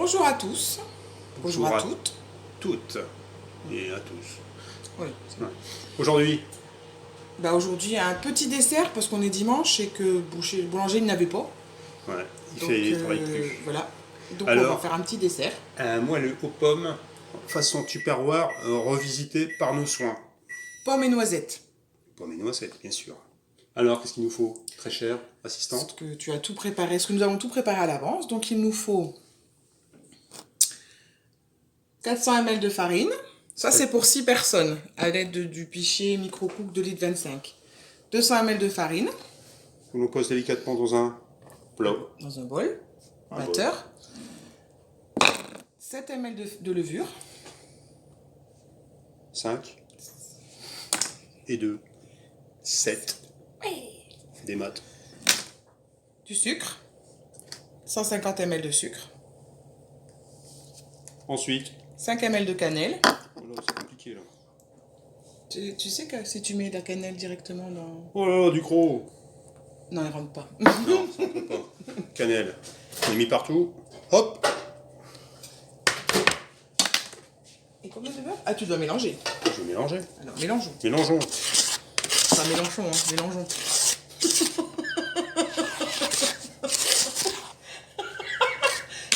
Bonjour à tous. Bonjour à toutes. Toutes et à tous. Oui. Ouais. Aujourd'hui, Aujourd'hui, un petit dessert parce qu'on est dimanche et que le boulanger il n'avait pas. ouais, Donc, il travaille plus. Voilà. Donc Alors, on va faire un petit dessert. Un moelleux aux pommes, façon Tupperware, revisité par nos soins. Pommes et noisettes. Pommes et noisettes, bien sûr. Alors, qu'est-ce qu'il nous faut, très chère Parce assistante? que tu as tout préparé, ce que nous avons tout préparé à l'avance. Donc il nous faut 400 ml de farine. Ça c'est pour 6 personnes à l'aide du pichet micro-cook de litre 25. 200 ml de farine. On nous pose délicatement dans un plat. Dans un bol. Batteur. 7 ml de levure. 5 et 2. 7. Des maths. Du sucre. 150 ml de sucre. Ensuite, 5 ml de cannelle. oh là, c'est compliqué là. Tu sais que si tu mets de la cannelle directement dans... Oh là là, du gros. Non, elle rentre pas. Non, ça rentre pas. Cannelle. On est mis partout. Hop. Et combien de beurre? Ah, tu dois mélanger. Je vais mélanger. Alors, mélangeons. Mélangeons. Pas mélangeons, hein. Mélangeons.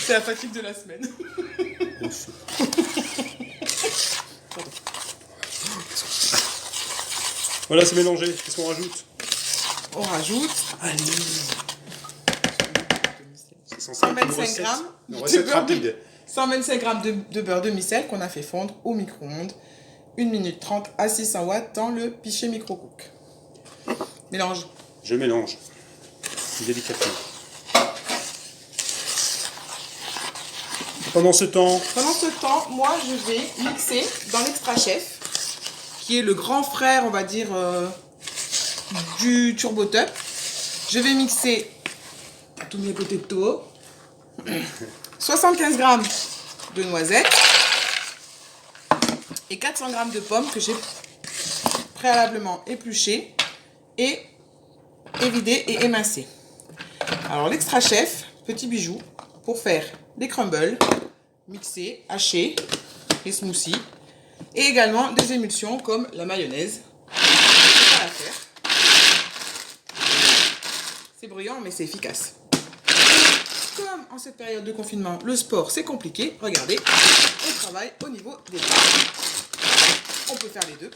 C'est la fatigue de la semaine. Voilà, c'est mélangé. Qu'est-ce qu'on rajoute? On rajoute... Allez. C'est censé être 125 grammes une de recette beurre de- rapide. 125 g de beurre de micelle qu'on a fait fondre au micro-ondes 1 minute 30 à 600 watts dans le pichet micro-cook. Mélange. Je mélange. Délicatement. Pendant ce temps, Moi, je vais mixer dans l'Extra Chef, qui est le grand frère, on va dire, du Turbo Top. Je vais mixer tous mes potatoes, 75 g de noisettes et 400 g de pommes que j'ai préalablement épluchées et évidées et émincées. Alors, l'Extra Chef, petit bijou, pour faire des crumbles, mixer, hacher, les smoothies, et également des émulsions comme la mayonnaise. C'est pas à faire. C'est bruyant, mais c'est efficace. Comme en cette période de confinement, le sport c'est compliqué, regardez, on travaille au niveau des bras. On peut faire les deux.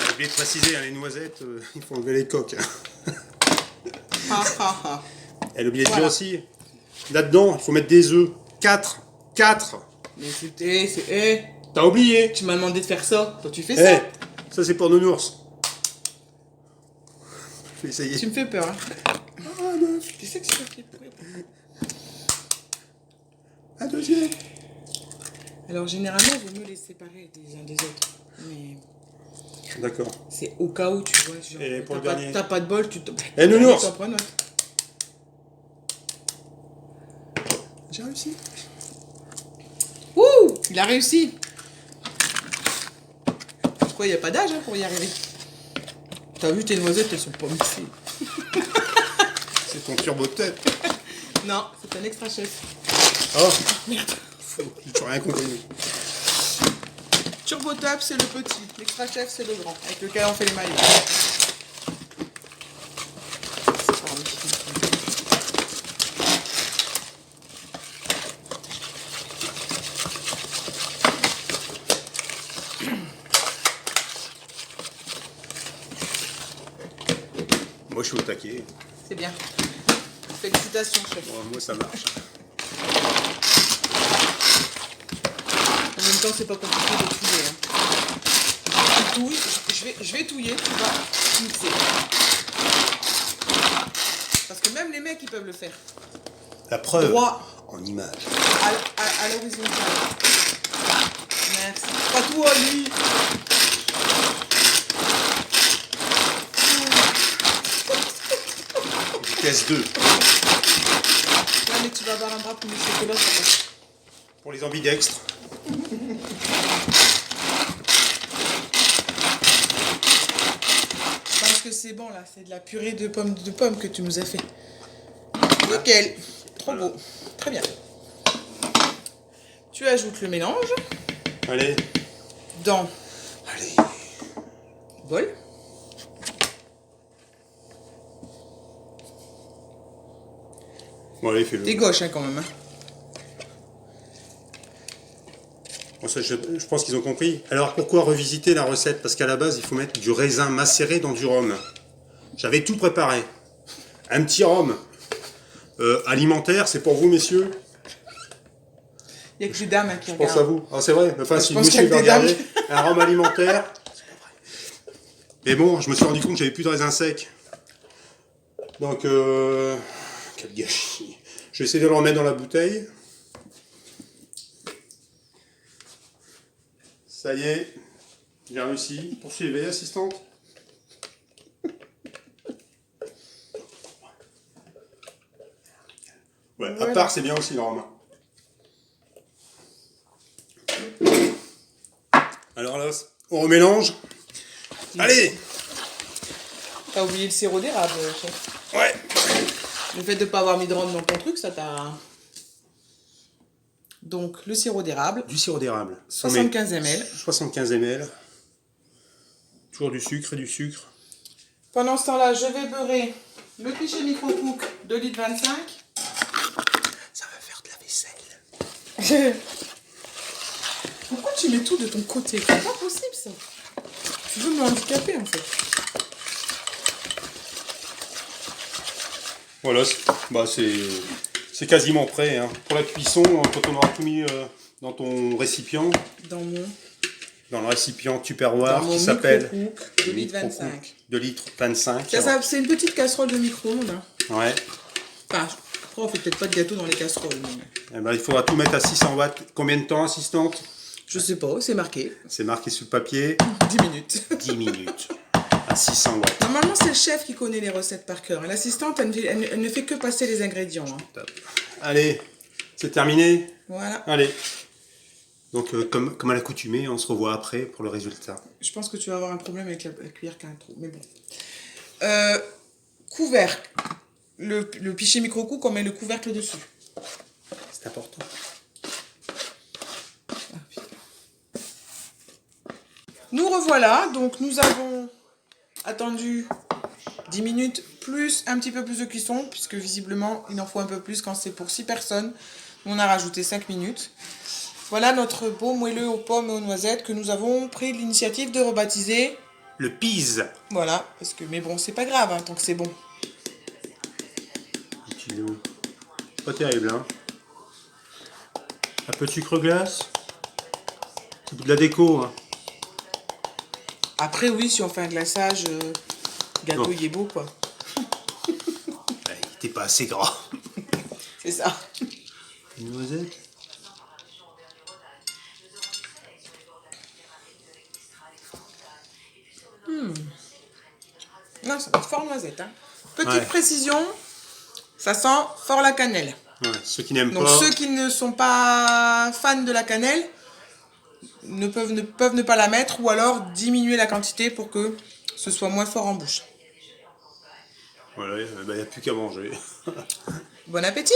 j'ai oublié de préciser, hein, les noisettes, il faut enlever les coques. Ha, ha, ha. Elle a oublié de Voilà. dire aussi, là-dedans, il faut mettre des œufs. 4. 4. Mais écoutez, c'est... Eh, T'as oublié. tu m'as demandé de faire ça, toi tu fais Eh, ça. ça c'est pour nounours. Je vais essayer. Tu me fais peur, hein. Ah, non. Tu sais que c'est pas pour Un deuxième. Alors généralement, il vaut mieux les séparer des uns des autres. Mais D'accord. c'est au cas où, tu vois. Genre, Et pour t'as le pas, dernier t'as pas de bol, tu te... Eh, nounours. T'en prends note. J'ai réussi. Ouh, il a réussi. Pourquoi il n'y a pas d'âge hein, pour y arriver? T'as vu tes noisettes, elles sont pas mixées. C'est ton turbo tête. Non, c'est un Extra Chef. Oh, Merde. j'ai rien compris. Turbo Top, c'est le petit. L'Extra Chef, c'est le grand, avec lequel on fait les maillots. C'est pas magnifique. Moi je suis au taquet. C'est bien. Félicitations, chef. Moi ça marche. En même temps, c'est pas compliqué de touiller. Hein. Tu touilles, je vais touiller, tu vas mixer. Parce que même les mecs, ils peuvent le faire. La preuve Droit en image. à l'horizontale. Merci. Pas tout à lui. Vitesse 2. Là, mais tu vas avoir un drap pour le chocolat, ça passe. Pour les ambidextres. c'est bon là, c'est de la purée de pommes que tu nous as fait. Nickel, trop beau, très bien. Tu ajoutes le mélange. Allez. Dans Allez. le bol. Bon, allez, fais-le. T'es gauche hein, quand même. Hein. Bon, ça, je pense qu'ils ont compris. Alors, pourquoi revisiter la recette? Parce qu'à la base, il faut mettre du raisin macéré dans du rhum. J'avais tout préparé. Un petit rhum alimentaire, c'est pour vous, messieurs. Il n'y a que des dames hein, qui Je pense regardent. à vous. Ah, c'est vrai. Enfin, si pense monsieur qu'il y a veut que des regarder un rhum alimentaire. Mais bon, je me suis rendu compte que j'avais plus de raisin sec. Donc, quel gâchis. Je vais essayer de le remettre dans la bouteille. Ça y est, j'ai réussi. Poursuivez, assistante. Ouais, Voilà. à part, c'est bien aussi le rhum. Alors là, on remélange. Allez! T'as oublié le sirop d'érable, chef. Ouais! Le fait de ne pas avoir mis de rhum dans ton truc, ça t'a... Donc, le sirop d'érable. Du sirop d'érable. 75 ml. 75 ml. Toujours du sucre et du sucre. Pendant ce temps-là, je vais beurrer le pichet micro-cook de 2,25 litres. Ça va faire de la vaisselle. Pourquoi tu mets tout de ton côté? C'est pas possible, ça. Tu veux me handicaper, en fait. Voilà, c'est quasiment prêt. Hein. Pour la cuisson, quand on aura tout mis dans ton récipient, dans le récipient Tupperware qui s'appelle de 2,25 litres. De litre 25. C'est une petite casserole de micro-ondes. Hein. Ouais. Enfin, après, on fait peut-être pas de gâteau dans les casseroles. Mais... Eh ben, il faudra tout mettre à 600 watts. Combien de temps, assistante? Je sais pas, c'est marqué. C'est marqué sur le papier. 10 minutes. 10 minutes. À 600 watts. Normalement, c'est le chef qui connaît les recettes par cœur. L'assistante, elle ne fait que passer les ingrédients. Hein. Top. Allez, c'est terminé. Voilà. Allez. Donc, comme à l'accoutumée, on se revoit après pour le résultat. Je pense que tu vas avoir un problème avec la cuillère qui a un trou, mais bon. Couvercle. Le pichet micro-cook, on met le couvercle dessus. C'est important. Nous revoilà. Donc, nous avons attendu 10 minutes plus un petit peu plus de cuisson, puisque visiblement, il en faut un peu plus quand c'est pour 6 personnes. On a rajouté 5 minutes. Voilà notre beau moelleux aux pommes et aux noisettes que nous avons pris l'initiative de rebaptiser... Le Pise. Voilà, parce que, mais bon, c'est pas grave, hein, tant que c'est bon. Pas terrible, hein. Un peu de sucre glace. C'est de la déco, hein. Après, oui, si on fait un glaçage, gâteau Non. il est beau, quoi. Ouais, il était pas assez gras. C'est ça. Une noisette. Non, ça va être fort noisette. Hein. Petite Ouais. précision, ça sent fort la cannelle. Ouais, ceux qui n'aiment Donc pas. ceux qui ne sont pas fans de la cannelle peuvent ne pas la mettre ou alors diminuer la quantité pour que ce soit moins fort en bouche. Voilà, il n'y a plus qu'à manger. Bon appétit!